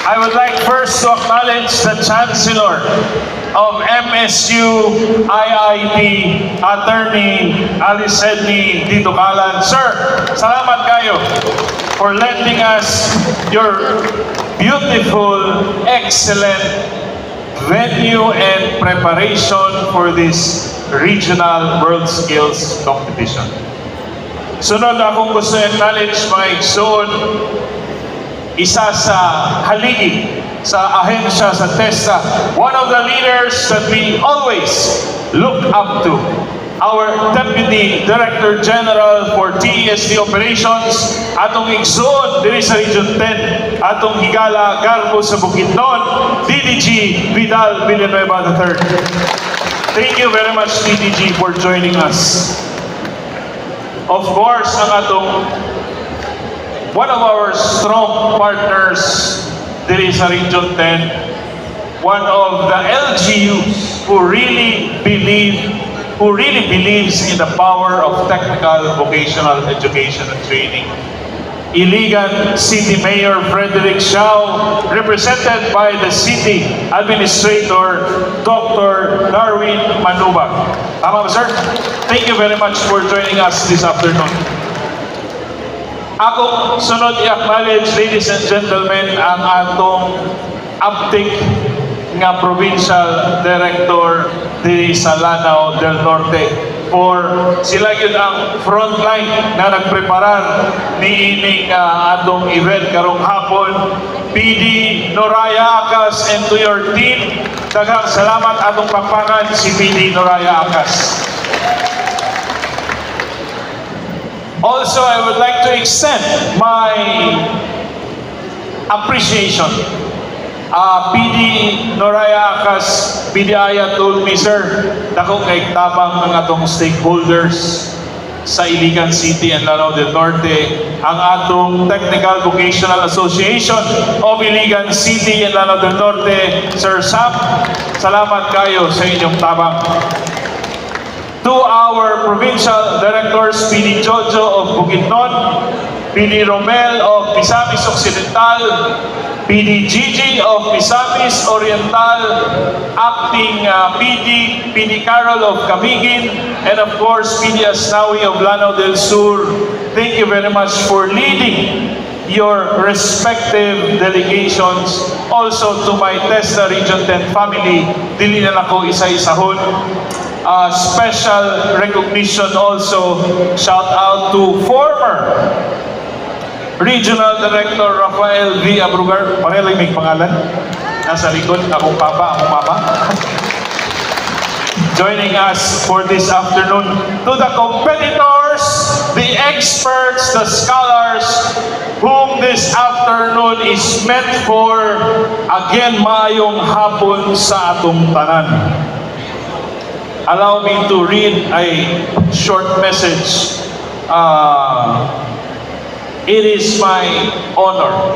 I would like first to acknowledge the Chancellor of MSU IIT, Attorney Alice Edney Dito Kalan. Sir, salamat kayo for lending us your beautiful, excellent venue and preparation for this regional World Skills Competition. Sunod akong gusto i-acknowledge mga igsoon, isa sa haligi sa ahensya sa TESDA, one of the leaders that we always look up to, our Deputy Director General for TESD Operations, atong igsoon diri sa Region 10, atong higala Garbo sa Bukidnon, DDG Vidal Villanueva III. Thank you very much, DDG, for joining us. Of course, ang atong one of our strong partners diri sa Region 10, one of the LGUs who really believes in the power of technical vocational education and training. Iligan City Mayor Frederick Siao, represented by the City Administrator Dr. Darwin Manubag. Tama ba, sir? Thank you very much for joining us this afternoon. Ako sunod i-acknowledge, ladies and gentlemen, ang atong uptick nga Provincial Director di sa Lanao del Norte for sila yun ang frontline na nagpreparar ni ining atong event karong hapon. PD Noraya Akas and to your team, daghang salamat atong pagpangan si PD Noraya Akas. Also, I would like to extend my appreciation. PD Noraya Akas, PD Aya told me, sir, dako kay tabang ang atong stakeholders sa Iligan City and Lanao del Norte, ang atong Technical Vocational Association of Iligan City and Lanao del Norte. Sir Sam, salamat kayo sa inyong tabang. To our provincial directors, PD Jojo of Bukidnon, PD Romel of Misamis Occidental, PD Gigi of Misamis Oriental, Acting PD Carol of Camiguin, and of course PD Asnawi of Lanao del Sur. Thank you very much for leading your respective delegations. Also to my TESDA Region 10 family, dili na ako isa-isahon. Special recognition also, shout out to former Regional Director Rafael V. Abrugar. Pareho may pangalan. Nasa likod, akong mama. Joining us for this afternoon. To the competitors, the experts, the scholars, whom this afternoon is meant for, again, maayong hapon sa atong tanan. Allow me to read a short message. It is my honor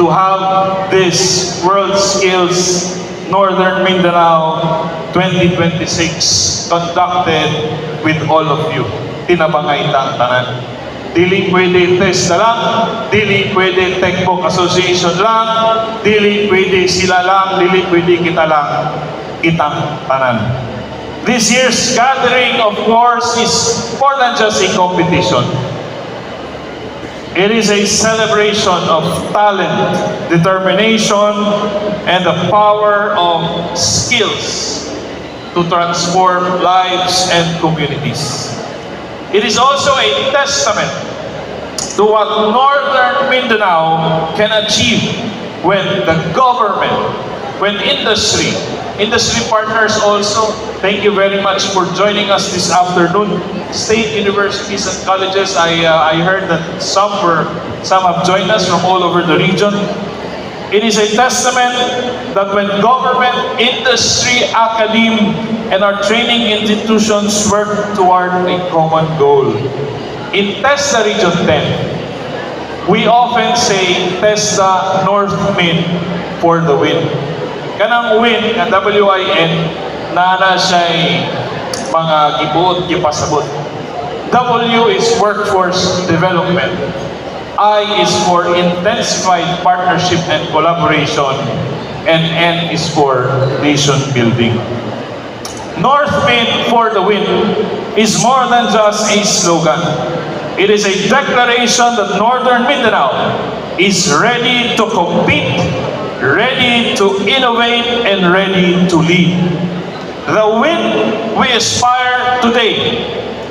to have this World Skills Northern Mindanao 2026 conducted with all of you. Tinabangay tang tanan. Dili pwede TESDA lang, dili pwede Techbook Association lang, dili pwede sila lang, dili pwede kita lang, kitang tanan. This year's gathering, of course, is more than just a competition. It is a celebration of talent, determination, and the power of skills to transform lives and communities. It is also a testament to what Northern Mindanao can achieve when the government, when industry partners also. Thank you very much for joining us this afternoon. State universities and colleges, I heard that some have joined us from all over the region. It is a testament that when government, industry, academe, and our training institutions work toward a common goal. In TESDA Region 10, we often say TESDA North Min for the win. Kanang win, ang WIN, nana siya'y mga gibuot, gipasabot. W is workforce development. I is for intensified partnership and collaboration, and N is for nation building. North Mid for the win is more than just a slogan. It is a declaration that Northern Mindanao is ready to compete, ready to innovate, and ready to lead. The win we aspire today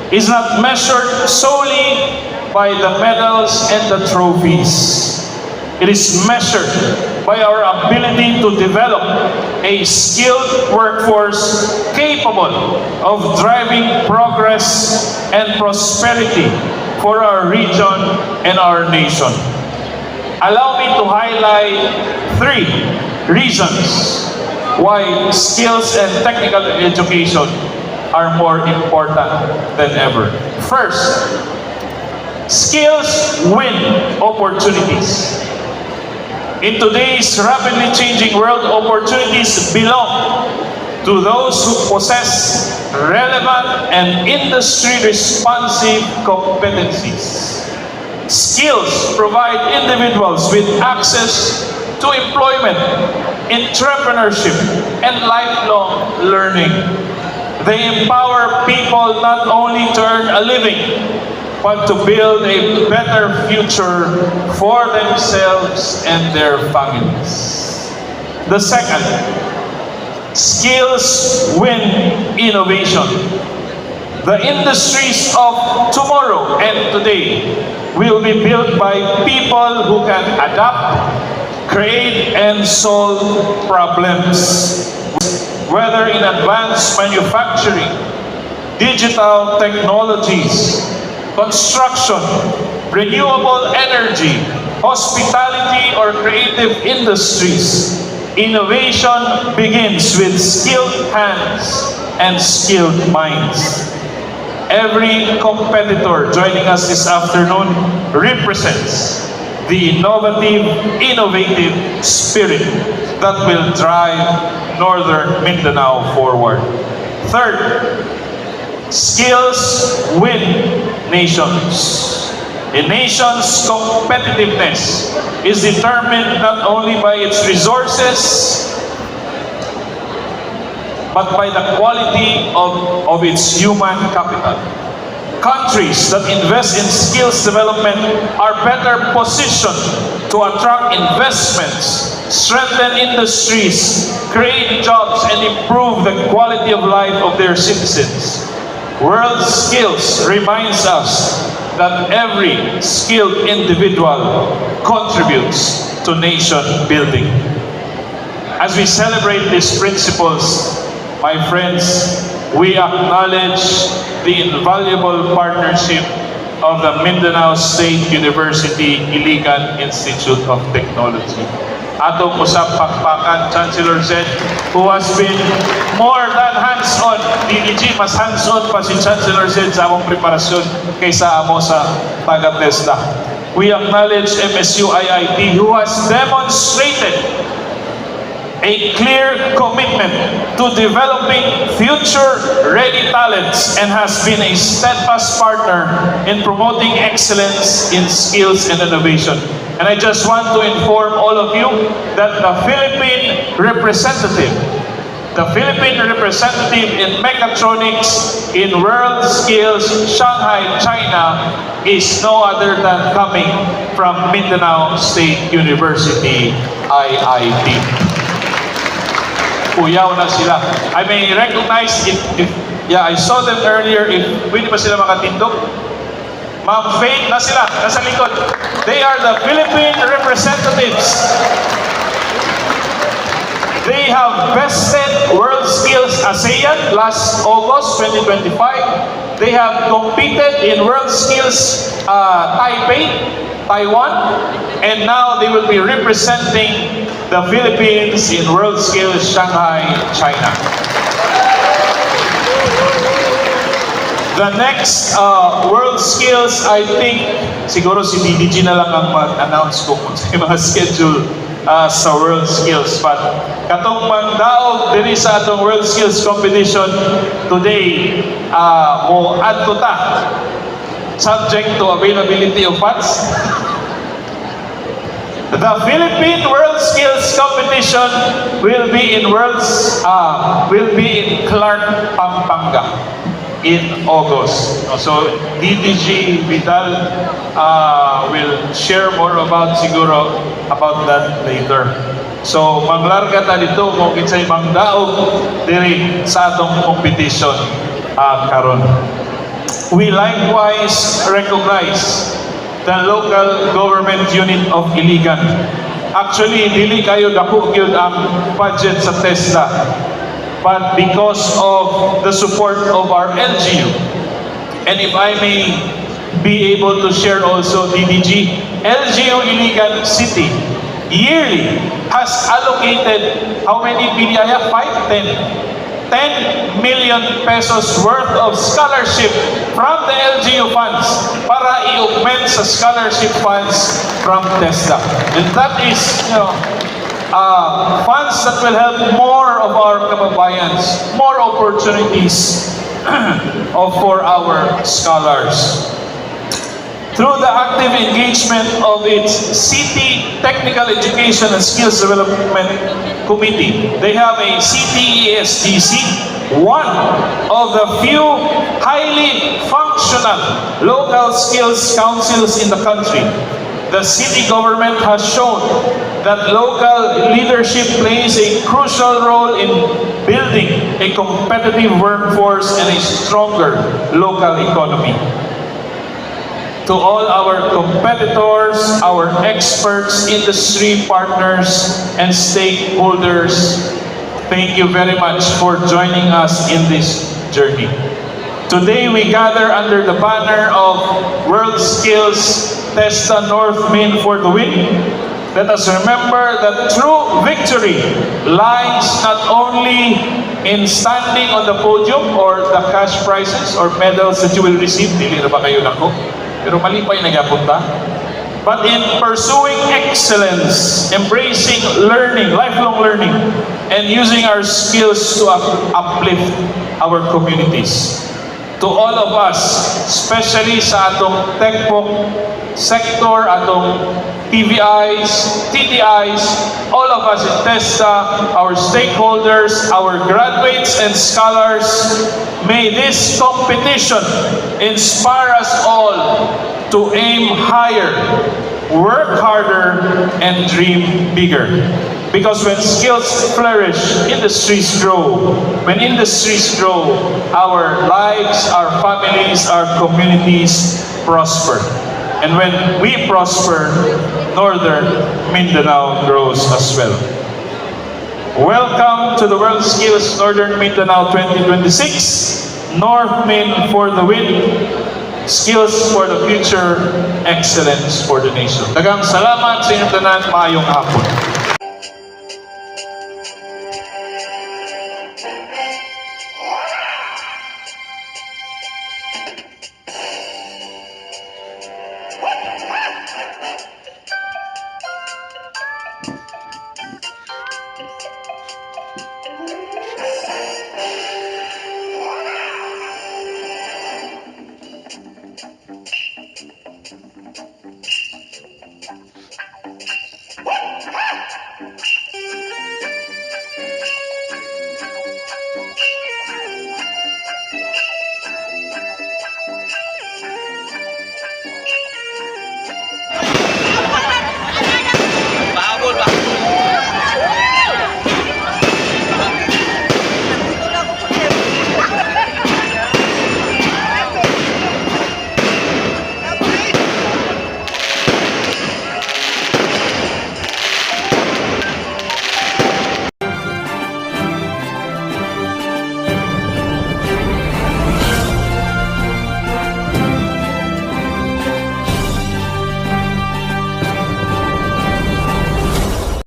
is not measured solely by the medals and the trophies. It is measured by our ability to develop a skilled workforce capable of driving progress and prosperity for our region and our nation. Allow me to highlight 3 reasons why skills and technical education are more important than ever. First, skills win opportunities. In today's rapidly changing world, opportunities belong to those who possess relevant and industry-responsive competencies. Skills provide individuals with access to employment, entrepreneurship, and lifelong learning. They empower people not only to earn a living, but to build a better future for themselves and their families. The second, skills win innovation. The industries of tomorrow and today will be built by people who can adapt, create, and solve problems. Whether in advanced manufacturing, digital technologies, construction, renewable energy, hospitality, or creative industries, innovation begins with skilled hands and skilled minds. Every competitor joining us this afternoon represents the innovative spirit that will drive Northern Mindanao forward. Third, skills win nations. A nation's competitiveness is determined not only by its resources, but by the quality of its human capital. Countries that invest in skills development are better positioned to attract investments, strengthen industries, create jobs, and improve the quality of life of their citizens. World Skills reminds us that every skilled individual contributes to nation building. As we celebrate these principles, my friends, we acknowledge the invaluable partnership of the Mindanao State University Iligan Institute of Technology. Atong usap pakpakan Chancellor Zed, who has been more than hands-on. DDG, mas hands-on pa si Chancellor Zed sa among preparasyon kaysa amo sa taga-TESDA. We acknowledge MSU IIT, who has demonstrated a clear commitment to developing future-ready talents and has been a steadfast partner in promoting excellence in skills and innovation. And I just want to inform all of you that the Philippine representative in mechatronics in World Skills Shanghai, China, is no other than coming from Mindanao State University, IIT. Kuyaw na sila. I may recognize if I saw them earlier, if pwede pa sila makatindog. Ma'am Faith na sila, nasa likod. They are the Philippine representatives. They have bested World Skills ASEAN last August 2025. They have competed in World Skills Taipei, Taiwan, and now they will be representing the Philippines in World Skills Shanghai, China. The next World Skills, I think, siguro si DDG na lang ang mag-announce kung mga schedule sa World Skills. But katong magdaog diri sa atong World Skills competition today, mo adto ta, subject to availability of funds. The Philippine World Skills Competition will be in Clark, Pampanga in August. So DDG Vidal will share more about that later. So maglarga ta dito kung kinsay mangdaog diri sa atong competition karon. We likewise recognize the local government unit of Iligan. Actually, dili kayo dako gyud ang budget sa TESDA. But because of the support of our LGU, and if I may be able to share also DDG, LGU Iligan City yearly has allocated how many PDIA? 10 million pesos worth of scholarship from the LGU funds para i-augment sa scholarship funds from TESDA. And that is, funds that will help more of our kababayans, more opportunities for our scholars. Through the active engagement of its City Technical Education and Skills Development Committee, they have a CTESDC, one of the few highly functional local skills councils in the country. The city government has shown that local leadership plays a crucial role in building a competitive workforce and a stronger local economy. To all our competitors, our experts, industry partners, and stakeholders, thank you very much for joining us in this journey. Today we gather under the banner of World Skills TESDA North Main for the win. Let us remember that true victory lies not only in standing on the podium or the cash prizes or medals that you will receive, dili na ba kayo nako? Pero mali pa yung nagapunta. But in pursuing excellence, embracing learning, lifelong learning, and using our skills to uplift our communities. To all of us, especially sa atong TechPoc sector, atong TVIs, TTIs, all of us in TESDA, our stakeholders, our graduates and scholars, may this competition inspire us all to aim higher, work harder, and dream bigger. Because when skills flourish, industries grow. When industries grow, our lives, our families, our communities prosper. And when we prosper, Northern Mindanao grows as well. Welcome to the World Skills Northern Mindanao 2026. North Min for the win. Skills for the future, excellence for the nation. Daghang salamat sa inyong tanan, maayong hapon.